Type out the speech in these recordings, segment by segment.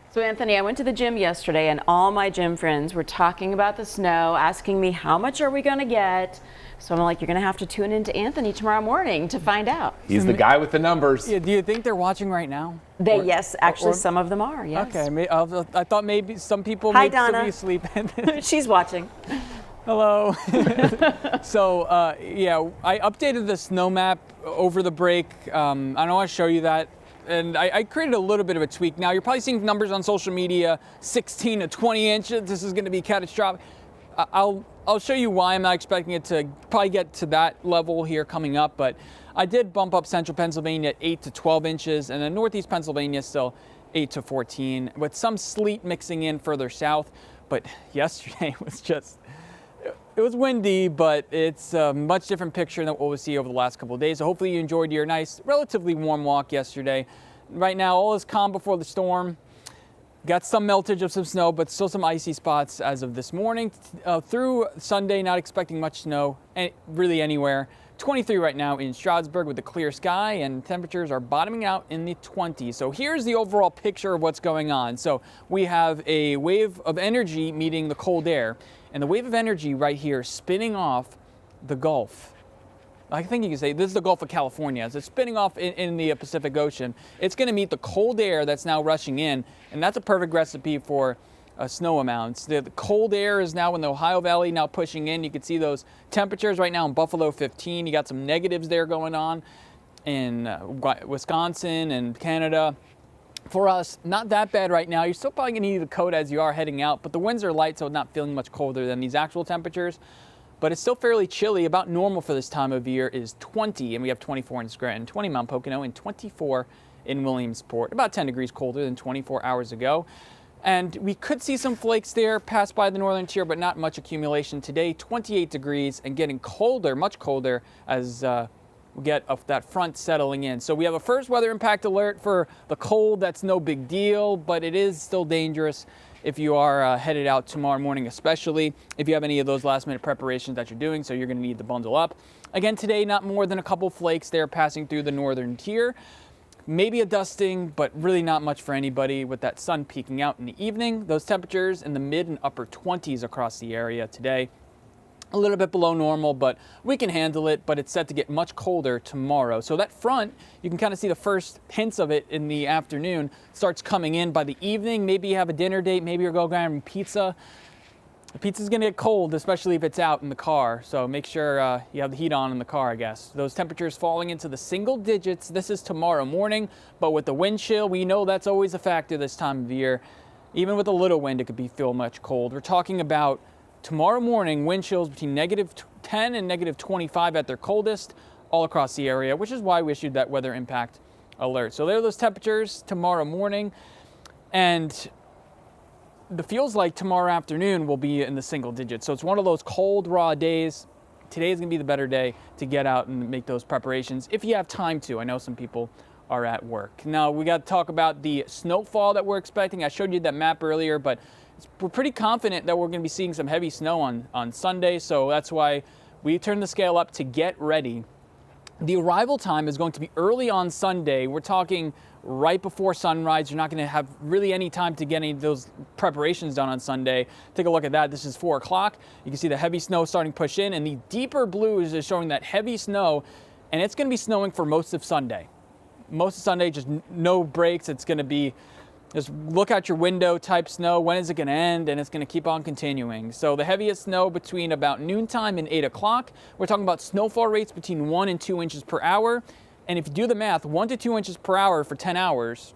So Anthony, I went to the gym yesterday and all my gym friends were talking about the snow, asking me how much are we going to get. So I'm like, you're going to have to tune in to Anthony tomorrow morning to find out. He's the guy with the numbers. Yeah, do you think they're watching right now? Yes, actually some of them are, yes. Okay, I thought maybe some people Hi, may still Donna. be asleep. She's watching. Hello. So, yeah, I updated the snow map over the break. I don't want to show you that. And I created a little bit of a tweak. Now, you're probably seeing numbers on social media, 16 to 20 inches. This is going to be catastrophic. I'll show you why I'm not expecting it to probably get to that level here coming up. But I did bump up central Pennsylvania at 8 to 12 inches. And then northeast Pennsylvania still 8 to 14, with some sleet mixing in further south. But yesterday was just... It was windy, but it's a much different picture than what we'll see over the last couple of days. So hopefully you enjoyed your nice, relatively warm walk yesterday. Right now, all is calm before the storm. Got some meltage of some snow, but still some icy spots as of this morning. Through Sunday, not expecting much snow really anywhere. 23 right now in Stroudsburg with a clear sky, and temperatures are bottoming out in the 20s. So here's the overall picture of what's going on. So we have a wave of energy meeting the cold air, and the wave of energy right here spinning off the Gulf. I think you can say this is the Gulf of California. As it's spinning off in the Pacific Ocean, it's going to meet the cold air that's now rushing in, and that's a perfect recipe for snow amounts. The cold air is now in the Ohio Valley now pushing in. You can see those temperatures right now in Buffalo 15. You got some negatives there going on in Wisconsin and Canada. For us, not that bad right now. You're still probably going to need a coat as you are heading out, but the winds are light, so not feeling much colder than these actual temperatures. But it's still fairly chilly. About normal for this time of year is 20, and we have 24 in Scranton, 20 Mount Pocono, and 24 in Williamsport. About 10 degrees colder than 24 hours ago. And we could see some flakes there pass by the northern tier, but not much accumulation today. 28 degrees and getting colder, much colder, as we get that front settling in. So we have a first weather impact alert for the cold. That's no big deal, but it is still dangerous if you are headed out tomorrow morning, especially if you have any of those last minute preparations that you're doing. So you're going to need to bundle up. Again, today, not more than a couple flakes there passing through the northern tier. Maybe a dusting, but really not much for anybody with that sun peeking out in the evening. Those temperatures in the mid and upper 20s across the area today. A little bit below normal, but we can handle it, but it's set to get much colder tomorrow. So that front, you can kind of see the first hints of it in the afternoon, starts coming in by the evening. Maybe you have a dinner date, maybe you're going grabbing pizza. The pizza's gonna get cold, especially if it's out in the car. So make sure you have the heat on in the car, I guess. Those temperatures falling into the single digits. This is tomorrow morning, but with the wind chill, we know that's always a factor this time of year. Even with a little wind, it could feel much cold. We're talking about tomorrow morning, wind chills between negative 10 and negative 25 at their coldest all across the area, which is why we issued that weather impact alert. So there are those temperatures tomorrow morning, and it feels like tomorrow afternoon will be in the single digits. So it's one of those cold, raw days. Today is going to be the better day to get out and make those preparations if you have time to. I know some people are at work. Now, we got to talk about the snowfall that we're expecting. I showed you that map earlier, but we're pretty confident that we're going to be seeing some heavy snow on Sunday, so that's why we turned the scale up to get ready. The arrival time is going to be early on Sunday. We're talking right before sunrise. You're not going to have really any time to get any of those preparations done on Sunday. Take a look at that. This is 4 o'clock. You can see the heavy snow starting to push in, and the deeper blues is showing that heavy snow, and it's going to be snowing for most of Sunday. Most of Sunday, just no breaks. It's going to be just look out your window type snow. When is it going to end? And it's going to keep on continuing. So the heaviest snow between about noontime and 8 o'clock. We're talking about snowfall rates between 1 and 2 inches per hour. And if you do the math, 1 to 2 inches per hour for 10 hours,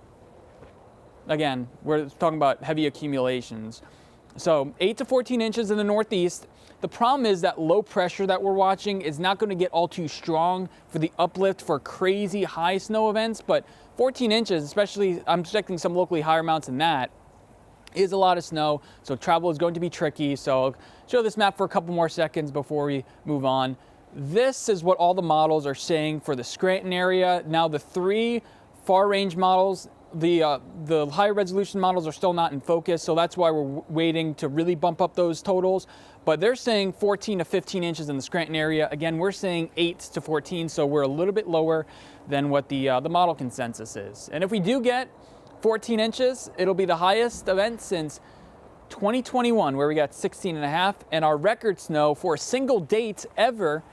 again, we're talking about heavy accumulations. So 8 to 14 inches in the northeast. The problem is that low pressure that we're watching is not going to get all too strong for the uplift for crazy high snow events, but 14 inches, especially I'm expecting some locally higher amounts than that, is a lot of snow, so travel is going to be tricky. So I'll show this map for a couple more seconds before we move on. This is what all the models are saying for the Scranton area. Now the 3 far range models, the higher resolution models are still not in focus, so that's why we're waiting to really bump up those totals. But they're saying 14 to 15 inches in the Scranton area. Again, we're saying 8 to 14, so we're a little bit lower than what the model consensus is. And if we do get 14 inches. It'll be the highest event since 2021, where we got 16 and a half, and our record snow for a single date ever,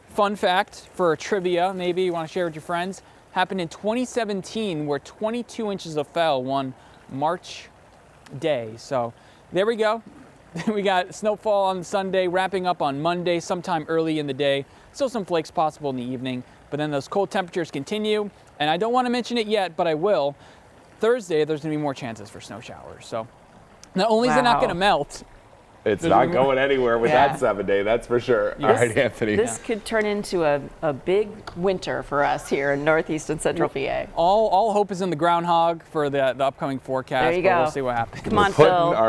fun fact for trivia, maybe you want to share with your friends, happened in 2017, where 22 inches of fell one March day. So there we go. We got snowfall on Sunday, wrapping up on Monday, sometime early in the day. Still some flakes possible in the evening, but then those cold temperatures continue, and I don't want to mention it yet, but I will. Thursday, there's going to be more chances for snow showers. So not only is it not going to melt, it's not going anywhere with that 7-day, that's for sure. All right, Anthony. This could turn into a big winter for us here in Northeast and Central PA. all hope is in the groundhog for the upcoming forecast. There you but go. We'll see what happens. Come on, Putting Phil. our